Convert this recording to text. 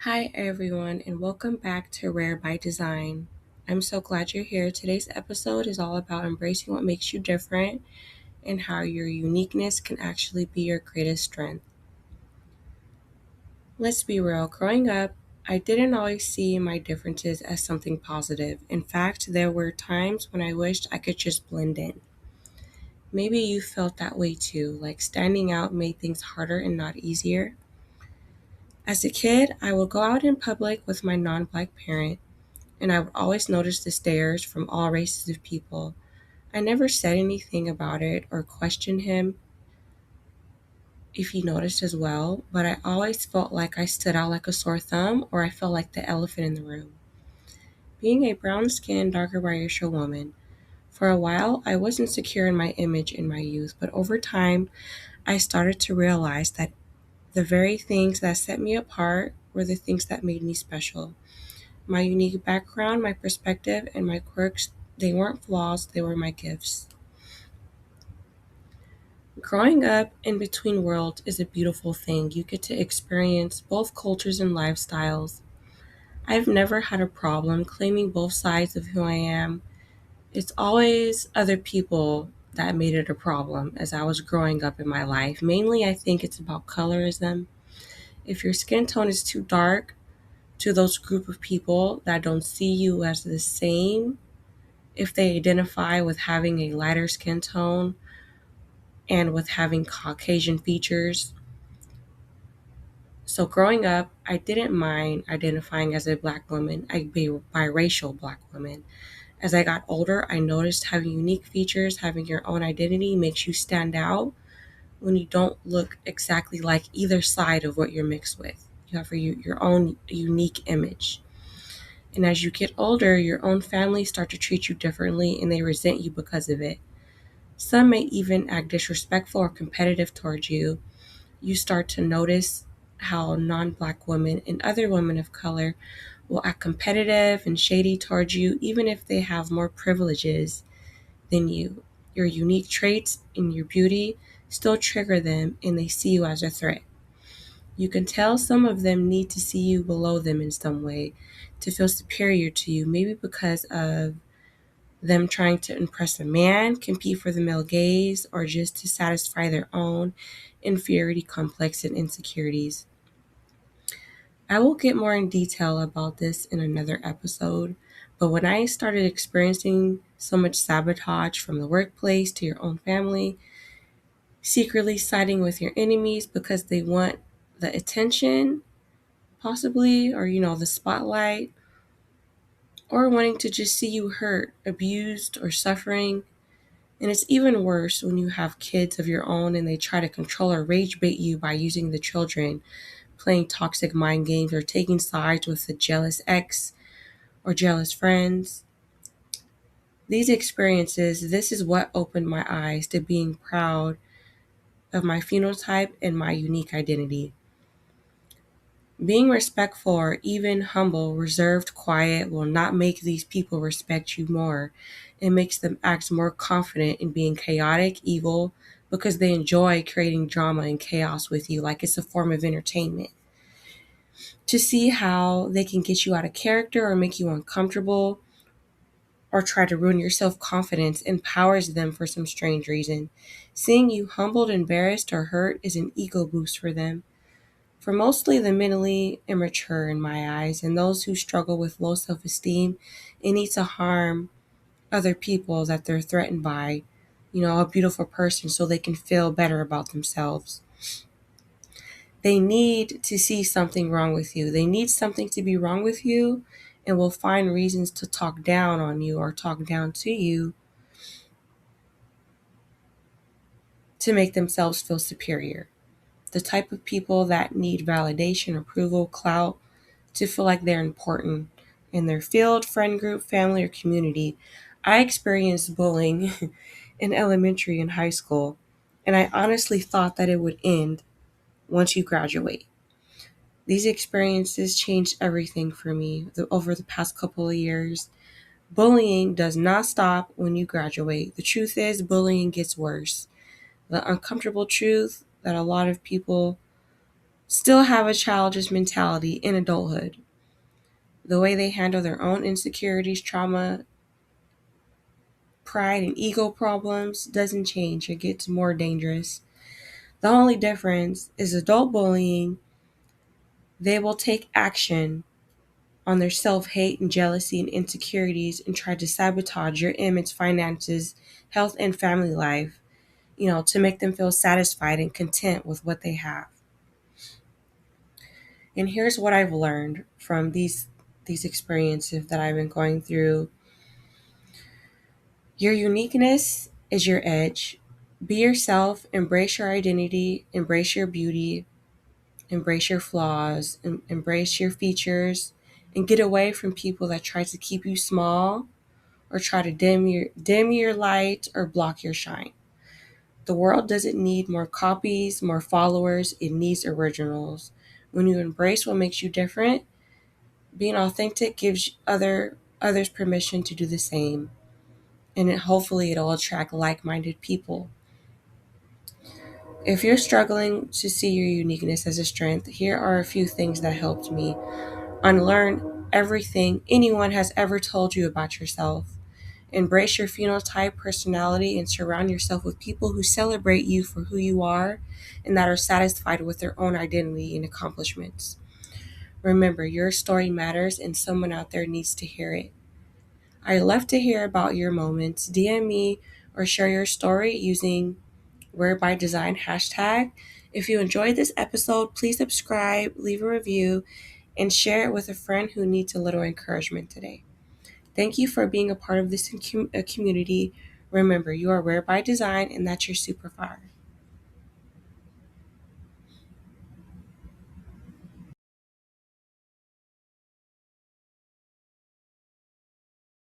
Hi, everyone, and welcome back to Rare by Design. I'm so glad you're here. Today's episode is all about embracing what makes you different and how your uniqueness can actually be your greatest strength. Let's be real, growing up, I didn't always see my differences as something positive. In fact, there were times when I wished I could just blend in. Maybe you felt that way too, like standing out made things harder and not easier. As a kid, I would go out in public with my non black parent and I would always notice the stares from all races of people. I never said anything about it or questioned him if he noticed as well, but I always felt like I stood out like a sore thumb or I felt like the elephant in the room. Being a brown skinned, darker biracial woman, for a while I wasn't secure in my image in my youth, but over time I started to realize that the very things that set me apart were the things that made me special. My unique background, my perspective, and my quirks, they weren't flaws, they were my gifts. Growing up in between worlds is a beautiful thing. You get to experience both cultures and lifestyles. I've never had a problem claiming both sides of who I am. It's always other people that made it a problem as I was growing up in my life. Mainly, I think it's about colorism. If your skin tone is too dark to those group of people that don't see you as the same, if they identify with having a lighter skin tone and with having Caucasian features. So growing up, I didn't mind identifying as a black woman, a biracial black woman. As I got older, I noticed having unique features, having your own identity makes you stand out when you don't look exactly like either side of what you're mixed with. You have your own unique image. And as you get older, your own family start to treat you differently and they resent you because of it. Some may even act disrespectful or competitive towards you. You start to notice how non black women and other women of color will act competitive and shady towards you, even if they have more privileges than you. Your unique traits and your beauty still trigger them and they see you as a threat. You can tell some of them need to see you below them in some way to feel superior to you, maybe because of them trying to impress a man, compete for the male gaze, or just to satisfy their own inferiority complex and insecurities. I will get more in detail about this in another episode, but when I started experiencing so much sabotage from the workplace to your own family, secretly siding with your enemies because they want the attention, possibly, or the spotlight, or wanting to just see you hurt, abused, or suffering. And it's even worse when you have kids of your own and they try to control or rage bait you by using the children, playing toxic mind games, or taking sides with a jealous ex or jealous friends. These experiences, this is what opened my eyes to being proud of my phenotype and my unique identity. Being respectful or even humble, reserved, quiet will not make these people respect you more. It makes them act more confident in being chaotic, evil, because they enjoy creating drama and chaos with you like it's a form of entertainment. To see how they can get you out of character or make you uncomfortable or try to ruin your self confidence empowers them for some strange reason. Seeing you humbled, embarrassed, or hurt is an ego boost for them. For mostly the mentally immature in my eyes and those who struggle with low self esteem and need to harm other people that they're threatened by, a beautiful person so they can feel better about themselves. They need to see something wrong with you. They need something to be wrong with you and will find reasons to talk down on you or talk down to you to make themselves feel superior. The type of people that need validation, approval, clout, to feel like they're important in their field, friend group, family, or community. I experienced bullying in elementary and high school, and I honestly thought that it would end once you graduate. These experiences changed everything for me over the past couple of years. Bullying does not stop when you graduate. The truth is, bullying gets worse. The uncomfortable truth that a lot of people still have a childish mentality in adulthood. The way they handle their own insecurities, trauma, pride, and ego problems doesn't change. It gets more dangerous. The only difference is adult bullying, they will take action on their self hate and jealousy and insecurities and try to sabotage your image, finances, health, and family life, to make them feel satisfied and content with what they have. And here's what I've learned from these experiences that I've been going through. Your uniqueness is your edge. Be yourself, embrace your identity, embrace your beauty, embrace your flaws, embrace your features, and get away from people that try to keep you small or try to dim your light or block your shine. The world doesn't need more copies, more followers, it needs originals. When you embrace what makes you different, being authentic gives others permission to do the same. And hopefully it'll attract like-minded people. If you're struggling to see your uniqueness as a strength, here are a few things that helped me. Unlearn everything anyone has ever told you about yourself. Embrace your phenotype, personality, and surround yourself with people who celebrate you for who you are and that are satisfied with their own identity and accomplishments. Remember, your story matters and someone out there needs to hear it. I love to hear about your moments. DM me or share your story using Wear by Design hashtag. If you enjoyed this episode, please subscribe, leave a review, and share it with a friend who needs a little encouragement today. Thank you for being a part of this community. Remember, you are Rare by Design, and that's your superpower.